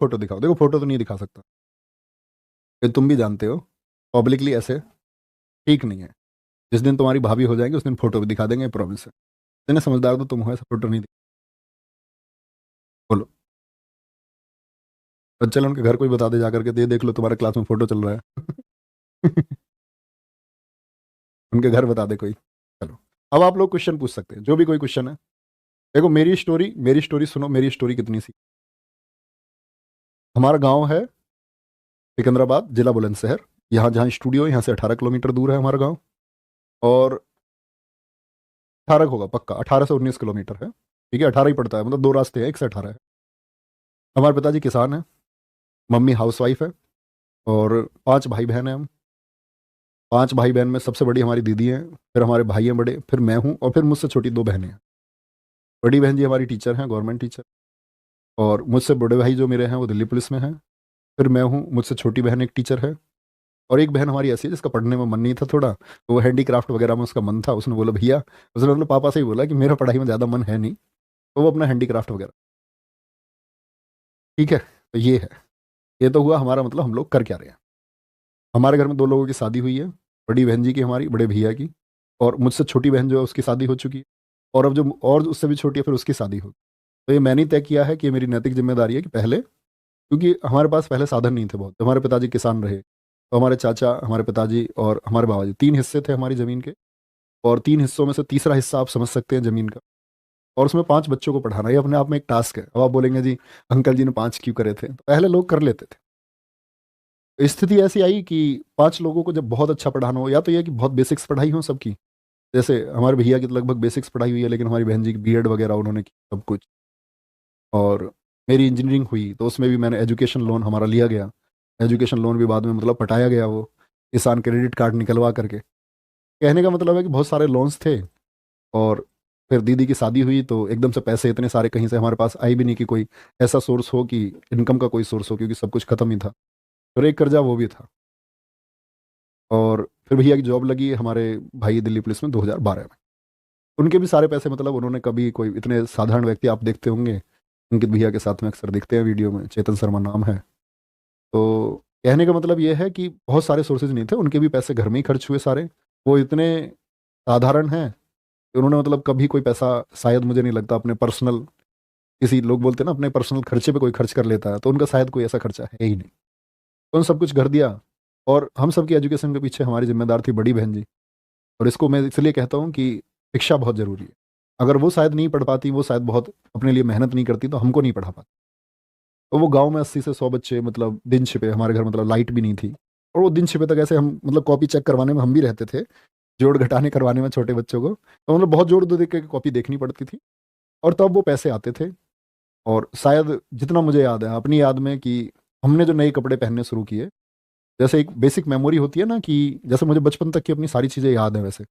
Photo दिखाओ। देखो photo तो नहीं दिखा सकता, ये तुम भी जानते हो, पब्लिकली ऐसे ठीक नहीं है। जिस दिन तुम्हारी भाभी हो जाएगी उस दिन फोटो भी दिखा देंगे, प्रॉमिस है। इतने समझदार तो तुम हो, ऐसा फोटो नहीं बोलो। और चलो उनके घर कोई बता दे जा करके, ये देख लो तुम्हारे क्लास में फोटो चल रहा है। उनके घर बता दे कोई। चलो, अब आप लोग क्वेश्चन पूछ सकते हैं, जो भी कोई क्वेश्चन है। देखो मेरी स्टोरी सुनो, मेरी स्टोरी कितनी सी। हमारा गांव है सिकंदराबाद, जिला बुलंदशहर। यहाँ जहाँ स्टूडियो है यहाँ से 18 किलोमीटर दूर है हमारा गांव। और 18 होगा पक्का, 18 से 19 किलोमीटर है। ठीक है, 18 ही पड़ता है, मतलब दो रास्ते हैं, एक से 18 है। हमारे पिताजी किसान है, मम्मी हाउसवाइफ है, और 5 भाई बहन हैं हम। 5 भाई बहन में सबसे बड़ी हमारी दीदी है, फिर हमारे भाई हैं बड़े, फिर मैं हूँ, और फिर मुझसे छोटी 2 बहनें हैं। बड़ी बहन जी हमारी टीचर हैं, गवर्नमेंट टीचर। और मुझसे बड़े भाई जो मेरे हैं वो दिल्ली पुलिस में हैं। फिर मैं हूँ, मुझसे छोटी बहन एक टीचर है। और एक बहन हमारी ऐसी है जिसका पढ़ने में मन नहीं था थोड़ा, तो वो हैंडीक्राफ्ट वगैरह में उसका मन था। उसने बोला भैया, उसने मतलब पापा से ही बोला कि मेरा पढ़ाई में ज़्यादा मन है नहीं, तो वो अपना हैंडीक्राफ्ट वगैरह। ठीक है, तो ये है। ये तो हुआ हमारा, मतलब हम लोग कर क्या रहे हैं। हमारे घर में 2 लोगों की शादी हुई है, बड़ी बहन जी की, हमारी बड़े भैया की। और मुझसे छोटी बहन जो है उसकी शादी हो चुकी है। और अब जो और उससे भी छोटी है फिर उसकी शादी होगी। तो ये मैंने ही तय किया है कि ये मेरी नैतिक जिम्मेदारी है कि पहले, क्योंकि हमारे पास पहले साधन नहीं थे बहुत। हमारे पिताजी किसान रहे, तो हमारे चाचा, हमारे पिताजी और हमारे बाबा जी, 3 हिस्से थे हमारी ज़मीन के। और 3 हिस्सों में से तीसरा हिस्सा आप समझ सकते हैं ज़मीन का। और उसमें 5 बच्चों को पढ़ाना, ये अपने आप में एक टास्क है। अब आप बोलेंगे जी अंकल जी ने 5 क्यों करे थे, तो पहले लोग कर लेते थे। स्थिति ऐसी आई कि 5 लोगों को जब बहुत अच्छा पढ़ाना हो, या तो ये कि बहुत बेसिक्स पढ़ाई हो सबकी। जैसे हमारे भैया की तो लगभग बेसिक्स पढ़ाई हुई है, लेकिन हमारी बहन जी की बीएड वगैरह उन्होंने की सब कुछ। और मेरी इंजीनियरिंग हुई तो उसमें भी मैंने एजुकेशन लोन हमारा लिया गया। एजुकेशन लोन भी बाद में मतलब पटाया गया, वो किसान क्रेडिट कार्ड निकलवा करके। कहने का मतलब है कि बहुत सारे लोन्स थे। और फिर दीदी की शादी हुई तो एकदम से पैसे इतने सारे कहीं से हमारे पास आई भी नहीं कि कोई ऐसा सोर्स हो कि इनकम का कोई सोर्स हो, क्योंकि सब कुछ खत्म ही था। फिर एक कर्जा वो भी था। और फिर भैया की जॉब लगी हमारे भाई दिल्ली पुलिस में 2012 में। उनके भी सारे पैसे, मतलब उन्होंने कभी, कोई इतने साधारण व्यक्ति आप देखते होंगे, अंकित भैया के साथ में अक्सर दिखते हैं वीडियो में, चेतन शर्मा नाम है। तो कहने का मतलब ये है कि बहुत सारे सोर्सेज नहीं थे, उनके भी पैसे घर में ही खर्च हुए सारे। वो इतने साधारण हैं कि उन्होंने मतलब कभी कोई पैसा, शायद मुझे नहीं लगता अपने पर्सनल, किसी लोग बोलते हैं ना अपने पर्सनल खर्चे पे कोई खर्च कर लेता है, तो उनका शायद कोई ऐसा खर्चा है ही नहीं। तो उन सब कुछ कर दिया। और हम सब की एजुकेशन के पीछे हमारी जिम्मेदार थी बड़ी बहन जी। और इसको मैं इसलिए कहता हूँ कि शिक्षा बहुत ज़रूरी है। अगर वो शायद नहीं पढ़ पाती, वो शायद बहुत अपने लिए मेहनत नहीं करती, तो हमको नहीं पढ़ा पाती। तो वो गांव में 80 से 100 बच्चे, मतलब दिन छिपे, हमारे घर मतलब लाइट भी नहीं थी। और वो दिन छिपे तक ऐसे हम, मतलब कॉपी चेक करवाने में हम भी रहते थे, जोड़ घटाने करवाने में छोटे बच्चों को, तो मतलब बहुत जोड़ दो देख के कॉपी देखनी पड़ती थी। और तब वो पैसे आते थे। और शायद जितना मुझे याद है अपनी याद में, कि हमने जो नए कपड़े पहनने शुरू किए, जैसे एक बेसिक मेमोरी होती है ना, कि जैसे मुझे बचपन तक की अपनी सारी चीज़ें याद है वैसे।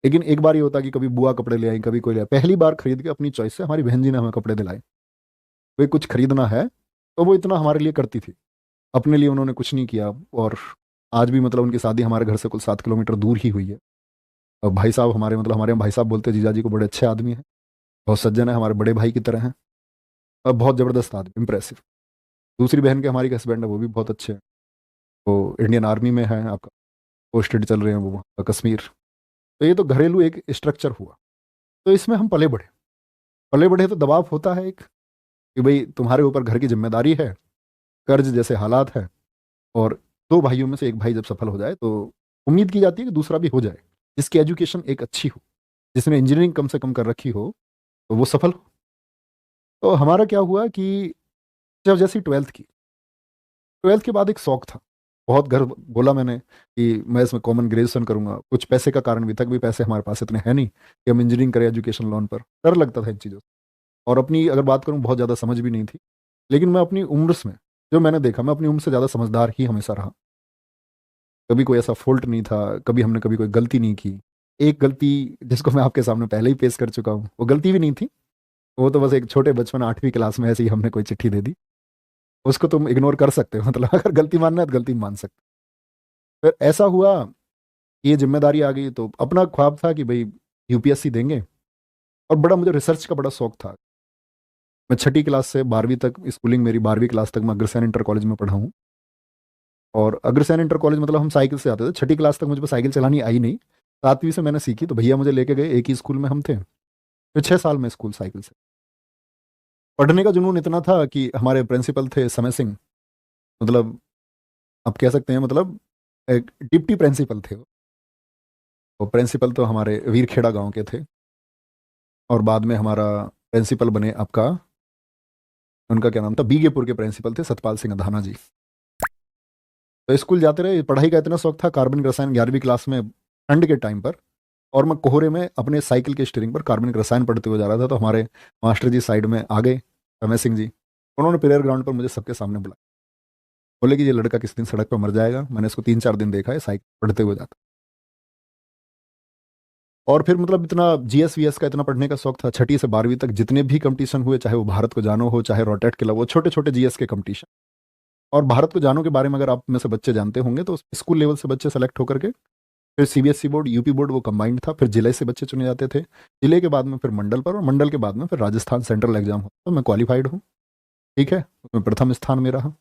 लेकिन एक बार ये होता कि कभी बुआ कपड़े ले आई, कभी कोई ले आया। पहली बार खरीद के अपनी चॉइस से हमारी बहन जी ने हमें कपड़े दिलाए। कोई कुछ खरीदना है तो वो इतना हमारे लिए करती थी, अपने लिए उन्होंने कुछ नहीं किया। और आज भी मतलब उनकी शादी हमारे घर से कुल 7 किलोमीटर दूर ही हुई है। और भाई साहब हमारे, मतलब हमारे यहाँ भाई साहब बोलते हैं जीजा जी को, बड़े अच्छे आदमी हैं, बहुत सज्जन है, हमारे बड़े भाई की तरह हैं। और बहुत ज़बरदस्त आदमी, इम्प्रेसिव। दूसरी बहन के हमारी हस्बैंड है, वो भी बहुत अच्छे हैं। वो इंडियन आर्मी में है आपका, पोस्टेड चल रहे हैं वो वहाँ कश्मीर। तो ये तो घरेलू एक स्ट्रक्चर हुआ। तो इसमें हम पले बढ़े। पले बढ़े तो दबाव होता है एक, कि भाई तुम्हारे ऊपर घर की जिम्मेदारी है, कर्ज जैसे हालात है। और 2 भाइयों में से एक भाई जब सफल हो जाए तो उम्मीद की जाती है कि दूसरा भी हो जाए, जिसकी एजुकेशन एक अच्छी हो, जिसने इंजीनियरिंग कम से कम कर रखी हो, तो वो सफल हो। तो हमारा क्या हुआ कि जब जैसी 12th की, 12th के बाद एक शौक था। बहुत घर बोला मैंने कि मैं इसमें कॉमन ग्रेजुएशन करूंगा। कुछ पैसे का कारण भी था कि भी पैसे हमारे पास इतने हैं नहीं कि हम इंजीनियरिंग करें एजुकेशन लोन पर। डर लगता था इन चीज़ों से। और अपनी अगर बात करूं, बहुत ज़्यादा समझ भी नहीं थी। लेकिन मैं अपनी उम्र में, जो मैंने देखा, मैं अपनी उम्र से ज़्यादा समझदार ही हमेशा रहा। कभी कोई ऐसा फॉल्ट नहीं था, कभी हमने कभी कोई गलती नहीं की। एक गलती जिसको मैं आपके सामने पहले ही पेश कर चुका हूँ, वो गलती भी नहीं थी। वो तो बस एक छोटे बचपन 8वीं क्लास में ऐसे ही हमने कोई चिट्ठी दे दी। उसको तुम इग्नोर कर सकते हो, मतलब अगर गलती मानना है तो गलती मान सकते हो। फिर ऐसा हुआ कि ये जिम्मेदारी आ गई, तो अपना ख्वाब था कि भाई यूपीएससी देंगे। और बड़ा मुझे रिसर्च का बड़ा शौक था। मैं छठी क्लास से 12वीं तक स्कूलिंग मेरी 12वीं क्लास तक मैं अग्रसेन इंटर कॉलेज में पढ़ा हूँ। और अग्रसेन इंटर कॉलेज मतलब हम साइकिल से आते थे। छठी क्लास तक मुझे साइकिल चलानी आई नहीं, 7वीं से मैंने सीखी, तो भैया मुझे लेके गए, एक ही स्कूल में हम थे। फिर 6 साल में स्कूल साइकिल से। पढ़ने का जुनून इतना था कि हमारे प्रिंसिपल थे समय सिंह, मतलब आप कह सकते हैं मतलब एक डिप्टी प्रिंसिपल थे वो। प्रिंसिपल तो हमारे वीरखेड़ा गांव के थे, और बाद में हमारा प्रिंसिपल बने आपका, उनका क्या नाम था, बीगेपुर के प्रिंसिपल थे सतपाल सिंह अधाना जी। तो स्कूल जाते रहे, पढ़ाई का इतना शौक था, कार्बनिक रसायन 11वीं क्लास में ठंड के टाइम पर, और मैं कोहरे में अपने साइकिल के स्टीयरिंग पर कार्बनिक रसायन पढ़ते हुए जा रहा था। तो हमारे मास्टर जी साइड में आ गए, समय सिंह जी, उन्होंने प्रेयर ग्राउंड पर मुझे सबके सामने बुलाया, बोले कि ये लड़का किस दिन सड़क पर मर जाएगा। मैंने इसको 3-4 दिन देखा है साइकिल पढ़ते हुए जाता। और फिर मतलब इतना जीएस वीएस का इतना पढ़ने का शौक था, छठी से 12वीं तक जितने भी कंपटीशन हुए, चाहे वो भारत को जानो हो, चाहे रोटेट क्लब हो, छोटे छोटे जीएस के कंपटीशन। और भारत को जानो के बारे में अगर आप में से बच्चे जानते होंगे, तो स्कूल लेवल से बच्चे सेलेक्ट होकर के फिर सीबीएसई बोर्ड, यूपी बोर्ड, वो कंबाइंड था, फिर जिले से बच्चे चुने जाते थे, जिले के बाद में फिर मंडल पर, और मंडल के बाद में फिर राजस्थान सेंट्रल एग्जाम होता। तो मैं क्वालिफाइड हूँ, ठीक है, उसमें प्रथम स्थान में रहा।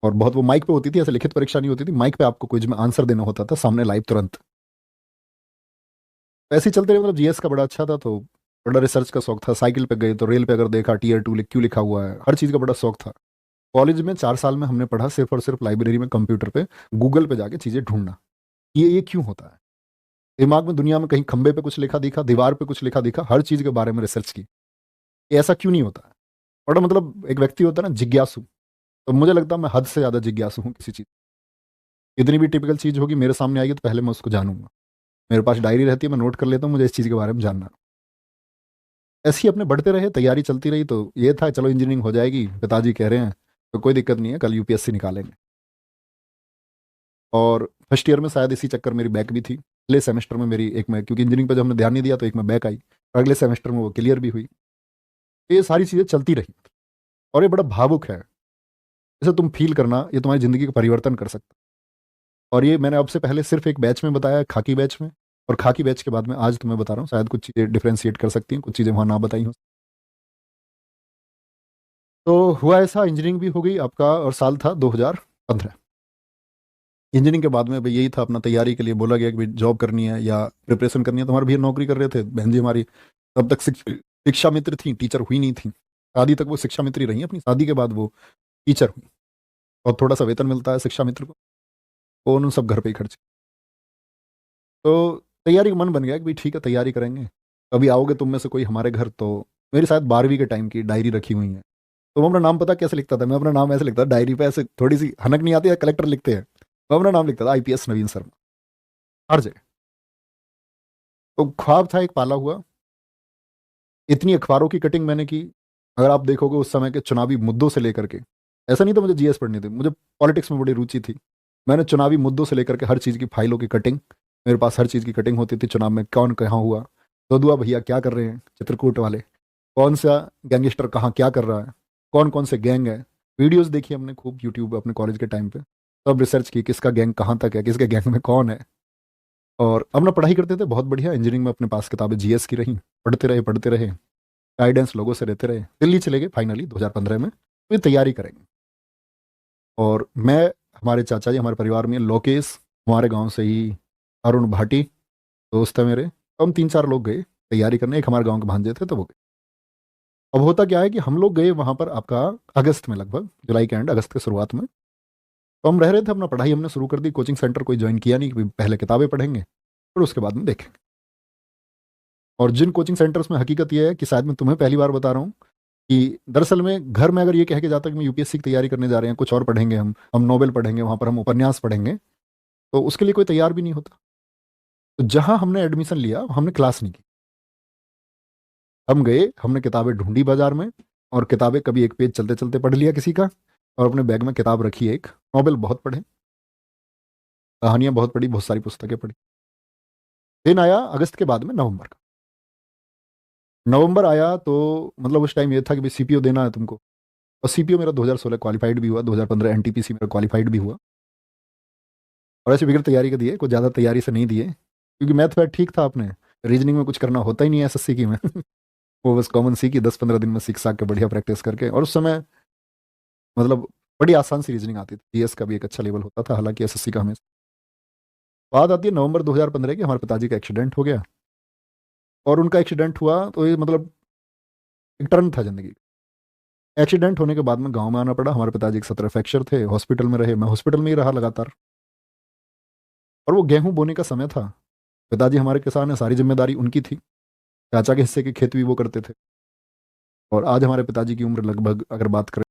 और बहुत वो माइक पे होती थी, ऐसे लिखित परीक्षा नहीं होती थी, माइक पे आपको क्विज में आंसर देना होता था सामने लाइव तुरंत। ऐसे ही चलते रहे, मतलब जीएस का बड़ा अच्छा था, तो बड़ा रिसर्च का शौक था। साइकिल पे गए तो रेल पे अगर देखा टीयर 2 क्यों लिखा हुआ है, हर चीज़ का बड़ा शौक था। कॉलेज में 4 साल में हमने पढ़ा सिर्फ और सिर्फ लाइब्रेरी में कंप्यूटर पे गूगल पे जाके चीज़ें ढूंढना, ये क्यों होता है। दिमाग में दुनिया में कहीं खंबे पे कुछ लिखा दिखा, दीवार पे कुछ लिखा दिखा, हर चीज़ के बारे में रिसर्च की, ये ऐसा क्यों नहीं होता है। बड़ा मतलब एक व्यक्ति होता है ना जिज्ञासु, तो मुझे लगता है मैं हद से ज़्यादा जिज्ञासु हूँ किसी चीज़। इतनी भी टिपिकल चीज़ होगी मेरे सामने आएगी तो पहले मैं उसको जानूंगा। मेरे पास डायरी रहती है, मैं नोट कर लेता हूँ, मुझे इस चीज़ के बारे में जानना। ऐसे ही अपने बढ़ते रहे, तैयारी चलती रही, तो ये था चलो इंजीनियरिंग हो जाएगी, पिताजी कह रहे हैं तो कोई दिक्कत नहीं है, कल यूपीएससी निकालेंगे। और फर्स्ट ईयर में शायद इसी चक्कर मेरी बैक भी थी, अगले सेमेस्टर में मेरी एक में, क्योंकि इंजीनियरिंग पर जब हमने ध्यान नहीं दिया तो एक में बैक आई, और अगले सेमेस्टर में वो क्लियर भी हुई। तो ये सारी चीज़ें चलती रही, और ये बड़ा भावुक है, इसे तुम फील करना, ये तुम्हारी ज़िंदगी का परिवर्तन कर सकता है। और ये मैंने आपसे पहले सिर्फ एक बैच में बताया, खाकी बैच में, और खाकी बैच के बाद में आज तुम्हें बता रहा हूँ, शायद कुछ चीज़ें डिफ्रेंशिएट कर सकती हैं, कुछ चीज़ें वहाँ ना बताई हों। तो हुआ ऐसा, इंजीनियरिंग भी हो गई आपका, और साल था 2015। इंजीनियरिंग के बाद में भाई यही था, अपना तैयारी के लिए बोला गया कि भाई जॉब करनी है या प्रिपरेशन करनी है। तो हमारे भैया नौकरी कर रहे थे, बहन जी हमारी तब तक शिक्षा मित्र थी, टीचर हुई नहीं थी। शादी तक वो शिक्षा मित्र ही रही, अपनी शादी के बाद वो टीचर हुई, और थोड़ा सा वेतन मिलता है शिक्षा मित्र को, वो उन सब घर पे ही खर्च। तो तैयारी का मन बन गया कि भाई ठीक है तैयारी करेंगे, कभी आओगे तुम में से कोई हमारे घर। तो मेरी शायद 12वीं के टाइम की डायरी रखी हुई है। तो मैं अपना नाम पता कैसे लिखता था, मैं अपना नाम ऐसे लिखता था डायरी पे, ऐसे थोड़ी सी हनक नहीं आती है, कलेक्टर लिखते हैं, मैं अपना नाम लिखता था आईपीएस नवीन शर्मा, हर जगह। तो ख्वाब था एक पाला हुआ, इतनी अखबारों की कटिंग मैंने की। अगर आप देखोगे उस समय के चुनावी मुद्दों से लेकर के, ऐसा नहीं था मुझे जीएस पढ़नी थी, मुझे पॉलिटिक्स में बड़ी रुचि थी। मैंने चुनावी मुद्दों से लेकर के हर चीज़ की फाइलों की कटिंग, मेरे पास हर चीज़ की कटिंग होती थी। चुनाव में कौन कहाँ हुआ, ददुआ भैया क्या कर रहे हैं चित्रकूट वाले, कौन सा गैंगस्टर कहाँ क्या कर रहा है, कौन कौन से गैंग है। वीडियोस देखी हमने खूब यूट्यूब अपने कॉलेज के टाइम पे, तब रिसर्च की किसका गैंग कहाँ तक है, किसके गैंग में कौन है। और अपना पढ़ाई करते थे बहुत बढ़िया, इंजीनियरिंग में अपने पास किताबें जीएस की रही, पढ़ते रहे, गाइडेंस लोगों से रहते रहे, दिल्ली चले गए फाइनली 2015 में, फिर तैयारी करेंगे। और मैं, हमारे चाचा जी हमारे परिवार में लोकेश, हमारे गांव से ही अरुण भाटी दोस्त है मेरे, तो हम 3-4 लोग गए तैयारी करने, एक हमारे गांव के भांजे थे तो वो गए। अब होता क्या है कि हम लोग गए वहां पर आपका अगस्त में, लगभग जुलाई के एंड, अगस्त के शुरुआत में। तो हम रह रहे थे, अपना पढ़ाई हमने शुरू कर दी, कोचिंग सेंटर कोई ज्वाइन किया नहीं कि पहले किताबें पढ़ेंगे फिर उसके बाद में देखेंगे। और जिन कोचिंग सेंटर्स में हकीकत यह है कि शायद मैं तुम्हें पहली बार बता रहा हूँ कि दरअसल में घर में अगर ये कह के जाता कि मैं यूपीएससी की तैयारी करने जा रहे हैं, कुछ और पढ़ेंगे, हम नोबेल पढ़ेंगे, वहाँ पर हम उपन्यास पढ़ेंगे, तो उसके लिए कोई तैयार भी नहीं होता। तो जहाँ हमने एडमिशन लिया हमने क्लास नहीं की, हम गए, हमने किताबें ढूंढी बाजार में, और किताबें कभी एक पेज चलते चलते पढ़ लिया किसी का, और अपने बैग में किताब रखी एक, नोबेल बहुत पढ़े, कहानियां बहुत पढ़ी, बहुत सारी पुस्तकें पढ़ी। दिन आया अगस्त के बाद में नवंबर का, नवंबर आया तो मतलब उस टाइम ये था कि भाई सीपीओ देना है तुमको। और सीपीओ मेरा 2016 क्वालिफाइड भी हुआ, 2015 एनटीपीसी मेरा क्वालिफाइड भी हुआ। और ऐसे बिगड़ तैयारी का दिए, कुछ ज़्यादा तैयारी से नहीं दिए, क्योंकि मैथ वैथ ठीक था अपने, रीजनिंग में कुछ करना होता ही नहीं है एसएससी की में वो बस कॉमन सी कि 10-15 दिन में सीख साख के बढ़िया प्रैक्टिस करके। और उस समय मतलब बड़ी आसान सी रीजनिंग आती थी, जीएस का भी एक अच्छा लेवल होता था, हालांकि एसएससी का हमें। बात आती है नवंबर 2015 की, हमारे पिताजी का एक्सीडेंट हो गया। और उनका एक्सीडेंट हुआ तो ये मतलब एक टर्न था जिंदगी। एक्सीडेंट होने के बाद में गांव में आना पड़ा। हमारे पिताजी के 17 फ्रैक्चर थे, हॉस्पिटल में रहे, मैं हॉस्पिटल में ही रहा लगातार। और वो गेहूं बोने का समय था। पिताजी हमारे किसान है, सारी जिम्मेदारी उनकी थी। चाचा के हिस्से की खेती भी वो करते थे। और आज हमारे पिताजी की उम्र लगभग अगर बात करें